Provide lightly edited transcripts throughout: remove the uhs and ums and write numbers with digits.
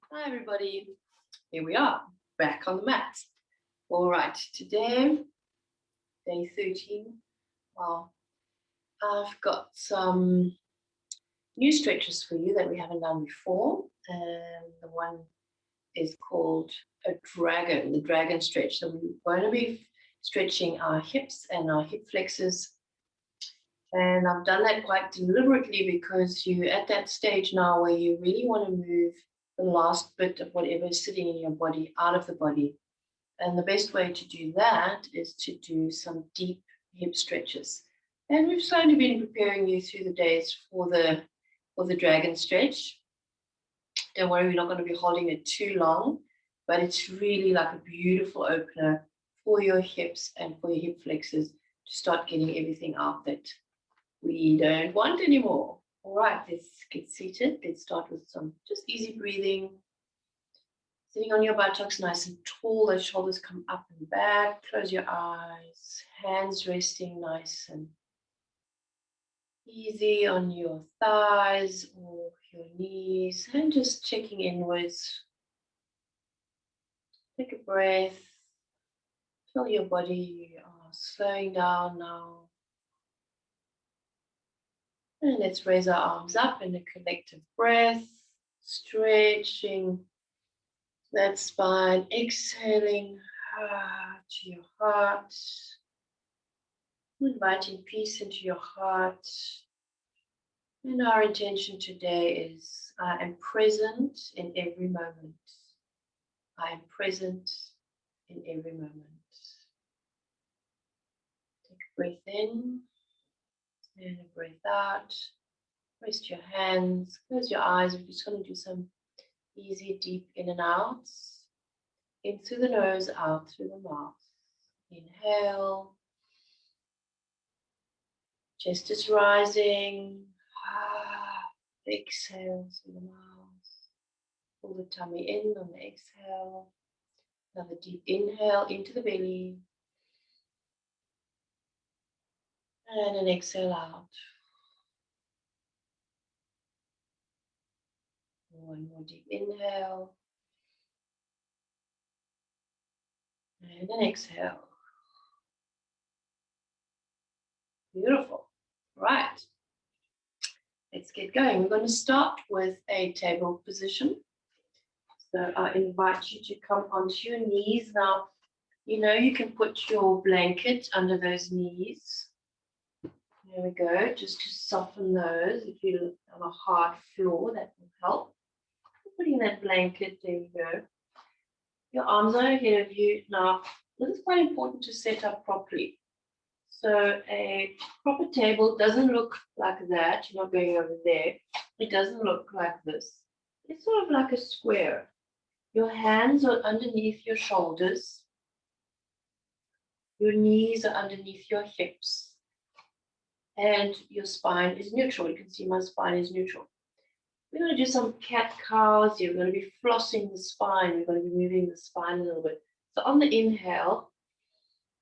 Hi everybody, here we are, back on the mat. All right, today, day 13. Well, I've got some new stretches for you that we haven't done before. The one is called the dragon stretch. So we're going to be stretching our hips and our hip flexors. And I've done that quite deliberately because you're at that stage now where you really want to move the last bit of whatever is sitting in your body out of the body. And the best way to do that is to do some deep hip stretches. And we've slowly been preparing you through the days for the dragon stretch. Don't worry, we're not going to be holding it too long, but it's really like a beautiful opener for your hips and for your hip flexors to start getting everything out that we don't want anymore. All right, let's get seated. Let's start with some just easy breathing. Sitting on your buttocks nice and tall, the shoulders come up and back. Close your eyes, hands resting nice and easy on your thighs or your knees, and just checking inwards. Take a breath. Feel your body slowing down now. And let's raise our arms up in a collective breath, stretching that spine, exhaling to your heart, inviting peace into your heart. And our intention today is I am present in every moment. I am present in every moment. Take a breath in and a breath out. Rest your hands, close your eyes. We're just going to do some easy deep in and outs. In through the nose, out through the mouth. Inhale. Chest is rising. Exhale through the mouth. Pull the tummy in on the exhale. Another deep inhale into the belly. And an exhale out. One more deep inhale. And an exhale. Beautiful. Right. Let's get going. We're going to start with a table position. So I invite you to come onto your knees. Now, you know you can put your blanket under those knees. There we go, just to soften those. If you have a hard floor, that will help. Putting that blanket, there you go. Your arms are ahead of you. Now, this is quite important to set up properly. So a proper table doesn't look like that. You're not going over there. It doesn't look like this. It's sort of like a square. Your hands are underneath your shoulders. Your knees are underneath your hips. And your spine is neutral. You can see my spine is neutral. We're going to do some cat-cows here. We're going to be flossing the spine. We're going to be moving the spine a little bit. So on the inhale,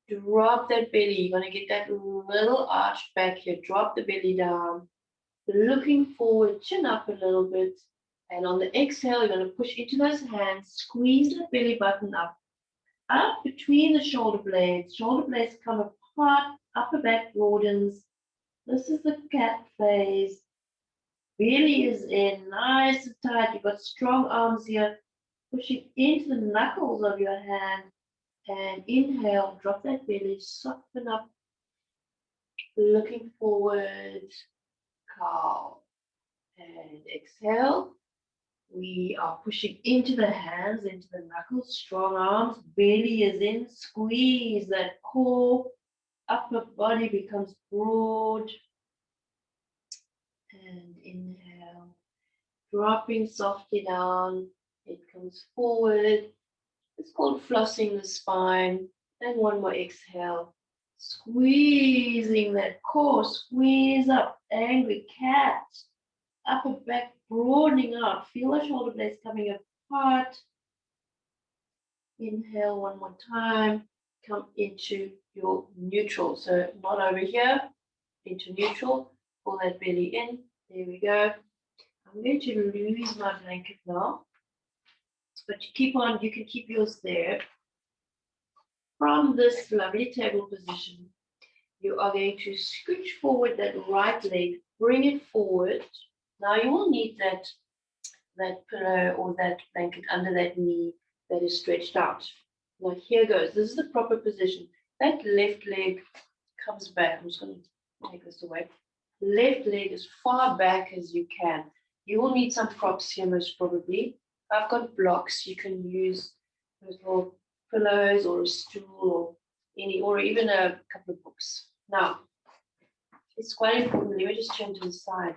drop that belly. You're going to get that little arch back here. Drop the belly down. Looking forward, chin up a little bit. And on the exhale, you're going to push into those hands. Squeeze the belly button up. Up between the shoulder blades. Shoulder blades come apart. Upper back broadens. This is the cat phase. Belly is in, nice and tight. You've got strong arms here. Pushing into the knuckles of your hand. And inhale, drop that belly, soften up. Looking forward, cow. And exhale. We are pushing into the hands, into the knuckles, strong arms. Belly is in, squeeze that core. Upper body becomes broad. And inhale, dropping softly down. It comes forward. It's called flossing the spine. And one more exhale. Squeezing that core, squeeze up, angry cat. Upper back broadening out. Feel the shoulder blades coming apart. Inhale one more time. Come into your neutral. So not over here, into neutral. Pull that belly in. There we go. I'm going to lose my blanket now. but you keep on, you can keep yours there. From this lovely table position, you are going to scooch forward that right leg, bring it forward. Now you will need that pillow or that blanket under that knee that is stretched out. Now here goes. This is the proper position. That left leg comes back. I'm just going to take this away. Left leg as far back as you can. You will need some props here most probably. I've got blocks. You can use those little pillows or a stool or even a couple of books. Now, it's quite important. Let me just turn to the side.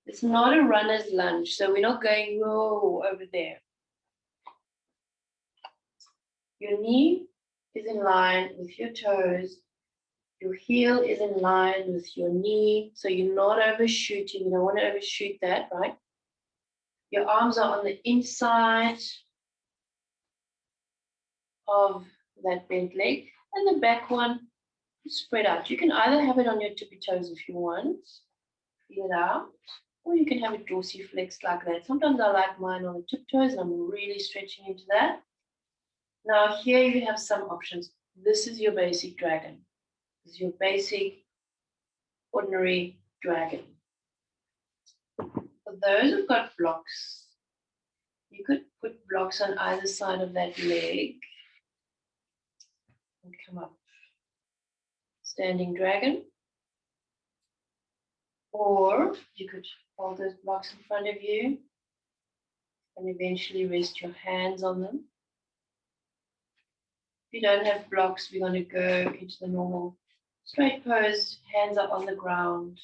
It's not a runner's lunge, so we're not going whoa over there. Your knee is in line with your toes. Your heel is in line with your knee, so you're not overshooting. You don't want to overshoot that, right? Your arms are on the inside of that bent leg, and the back one is spread out. You can either have it on your tippy toes if you want, feel it out, or you can have it dorsiflexed like that. Sometimes I like mine on the tiptoes, and I'm really stretching into that. Now here you have some options. This is your basic dragon. This is your basic ordinary dragon. For those who've got blocks, you could put blocks on either side of that leg and come up. Standing dragon. Or you could hold those blocks in front of you and eventually rest your hands on them. If you don't have blocks, we're going to go into the normal straight pose. Hands are on the ground,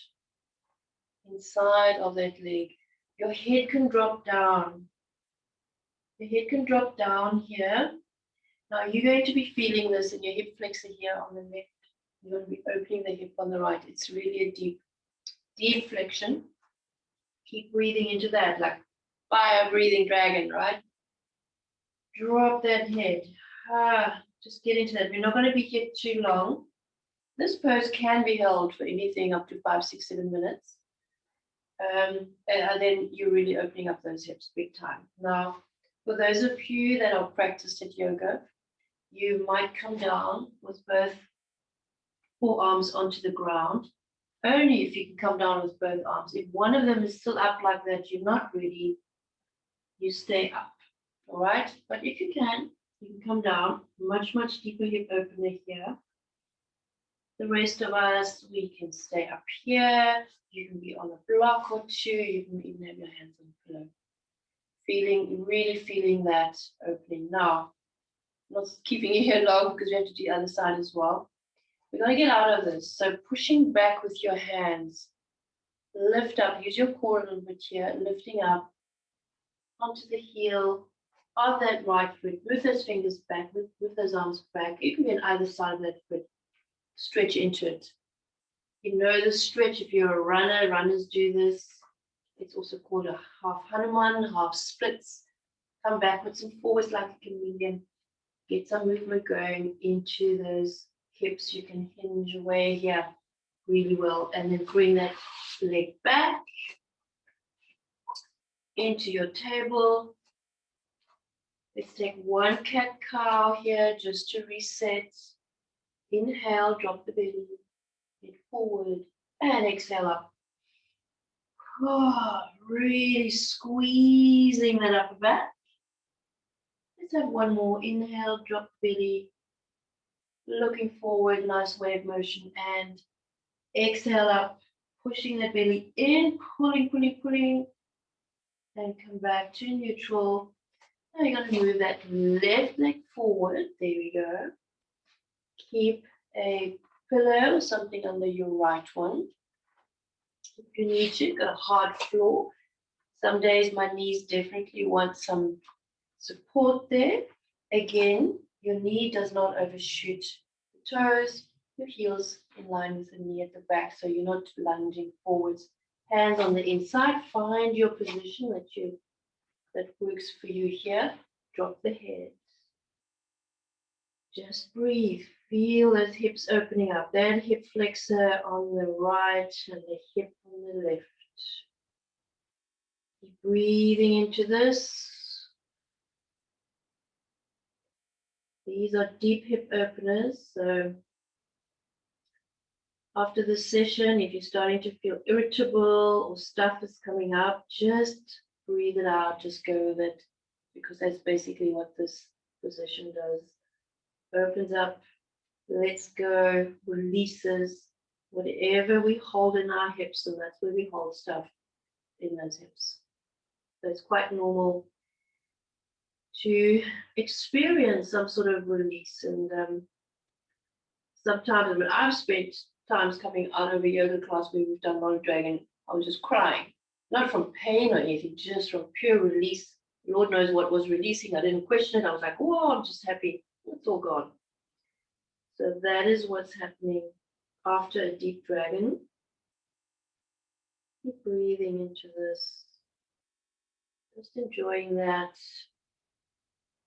inside of that leg. Your head can drop down. Your head can drop down here. Now you're going to be feeling this in your hip flexor here on the left. You're going to be opening the hip on the right. It's really a deep flexion. Keep breathing into that, like fire breathing dragon, right? Drop that head. Just get into that. We're not going to be here too long. This pose can be held for anything up to 5, 6, 7 minutes. And then you're really opening up those hips big time. Now, for those of you that are practiced at yoga, you might come down with both forearms onto the ground. Only if you can come down with both arms. If one of them is still up like that, you're not ready, you stay up. All right? But if you can come down. Much deeper hip opener here. The rest of us, we can stay up here. You can be on a block or two. You can even have your hands on the pillow. Really feeling that opening. Now, I'm not keeping you here long because we have to do the other side as well. We're going to get out of this. So pushing back with your hands. Lift up. Use your core a little bit here. Lifting up onto the heel of that right foot. Move those fingers back. Move those arms back. You can be on either side of that foot. Stretch into it. You know the stretch. If you're a runner, runners do this. It's also called a half Hanuman, half splits. Come backwards and forwards like a chameleon. Get some movement going into those hips. You can hinge away here really well. And then bring that leg back into your table. Let's take one cat-cow here just to reset. Inhale, drop the belly, head forward, and exhale up. Oh, really squeezing that upper back. Let's have one more. Inhale, drop the belly, looking forward, nice wave motion, and exhale up, pushing the belly in, pulling, and come back to neutral. Now you're going to move that left leg forward. There we go. Keep a pillow or something under your right one. If you need to, got a hard floor. Some days my knees definitely want some support there. Again, your knee does not overshoot the toes. Your heels in line with the knee at the back, so you're not lunging forwards. Hands on the inside. Find your position that works for you here. Drop the head. Just breathe. Feel those hips opening up. That hip flexor on the right and the hip on the left. Keep breathing into this. These are deep hip openers. So after the session, if you're starting to feel irritable or stuff is coming up, just breathe it out, just go with it, because that's basically what this position does. Opens up, lets go, releases whatever we hold in our hips, and that's where we hold stuff in those hips. So it's quite normal to experience some sort of release. And sometimes when I've spent times coming out of a yoga class where we've done Model Dragon, I was just crying, not from pain or anything, just from pure release. Lord knows what was releasing. I didn't question it. I was like, whoa, I'm just happy. It's all gone. So that is what's happening after a deep dragon. Keep breathing into this. Just enjoying that.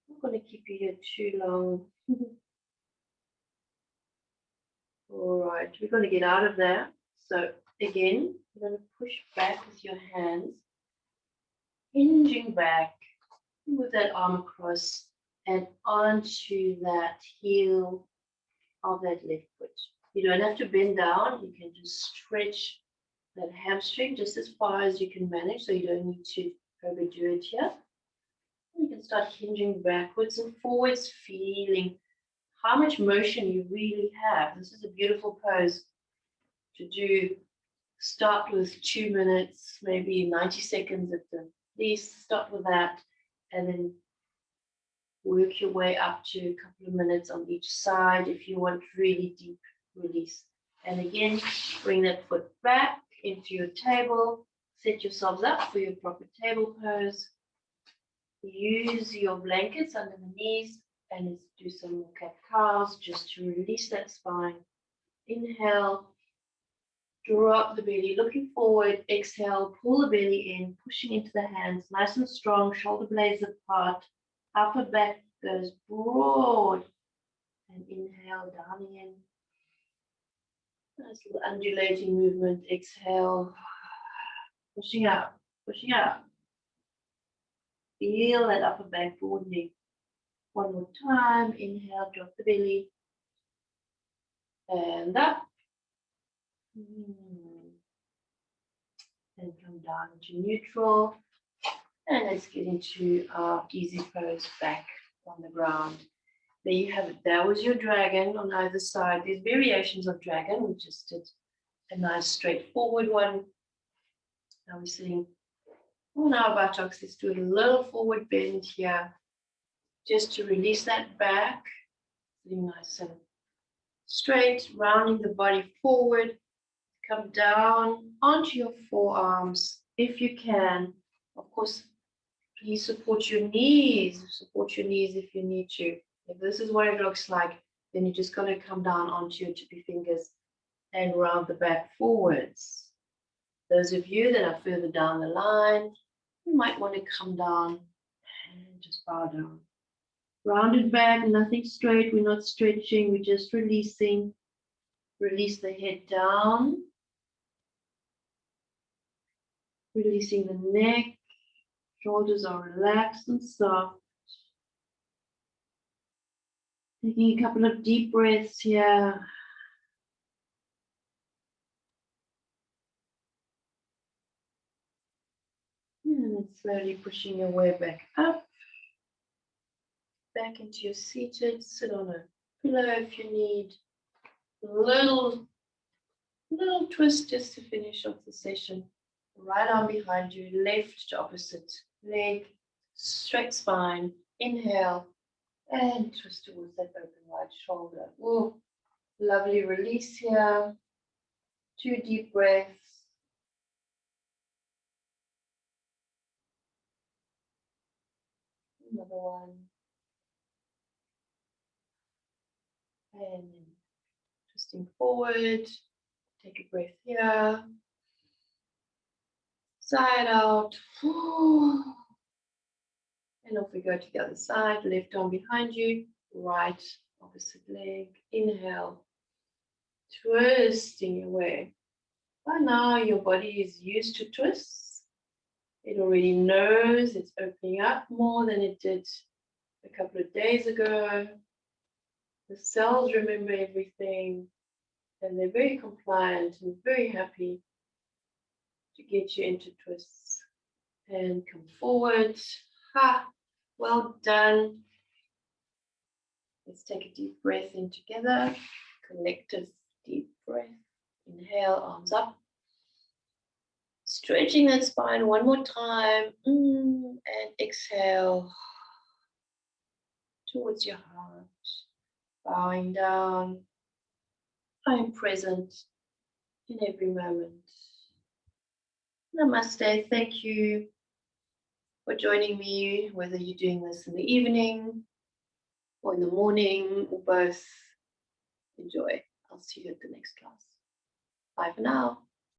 I'm not going to keep you here too long. All right, we're going to get out of there. So again, you're going to push back with your hands, hinging back, move that arm across and onto that heel of that left foot. You don't have to bend down. You can just stretch that hamstring just as far as you can manage, so you don't need to overdo it here. You can start hinging backwards and forwards, feeling how much motion you really have. This is a beautiful pose to do. Start with 2 minutes, maybe 90 seconds at the least. Start with that, and then work your way up to a couple of minutes on each side if you want really deep release. And again, bring that foot back into your table. Set yourselves up for your proper table pose. Use your blankets under the knees and let's do some more cat-cows just to release that spine. Inhale, drop the belly, looking forward. Exhale, pull the belly in, pushing into the hands, nice and strong, shoulder blades apart. Upper back goes broad. And inhale, down in. Nice little undulating movement. Exhale, pushing up, pushing up. Feel that upper back broadening. One more time. Inhale, drop the belly. And up. And come down into neutral. And let's get into our easy pose back on the ground. There you have it. That was your dragon on either side. There's variations of dragon. We just did a nice straightforward one. Now we're sitting on our buttocks. Let's do a little forward bend here, just to release that back. Sitting nice and straight, rounding the body forward. Come down onto your forearms if you can. Of course, please support your knees. Support your knees if you need to. If this is what it looks like, then you're just going to come down onto your tippy fingers and round the back forwards. Those of you that are further down the line, you might want to come down and just bow down. Rounded back, nothing straight. We're not stretching. We're just releasing. Release the head down. Releasing the neck. Shoulders are relaxed and soft. Taking a couple of deep breaths here. And then slowly pushing your way back up. Back into your seated. Sit on a pillow if you need. A little twist just to finish off the session. Right arm behind you, left to opposite leg, straight spine. Inhale and twist towards that open wide shoulder. Ooh, lovely release here. 2 deep breaths. Another one. And then twisting forward. Take a breath here. Side out. And off we go to the other side. Left arm behind you. Right opposite leg. Inhale. Twisting away. By now your body is used to twists. It already knows it's opening up more than it did a couple of days ago. The cells remember everything, and they're very compliant and very happy to get you into twists. And come forward. Ha! Well done. Let's take a deep breath in together. Collective deep breath. Inhale, arms up. Stretching that spine one more time. And exhale towards your heart. Bowing down. I am present in every moment. Namaste. Thank you for joining me, whether you're doing this in the evening or in the morning or both. Enjoy. I'll see you at the next class. Bye for now.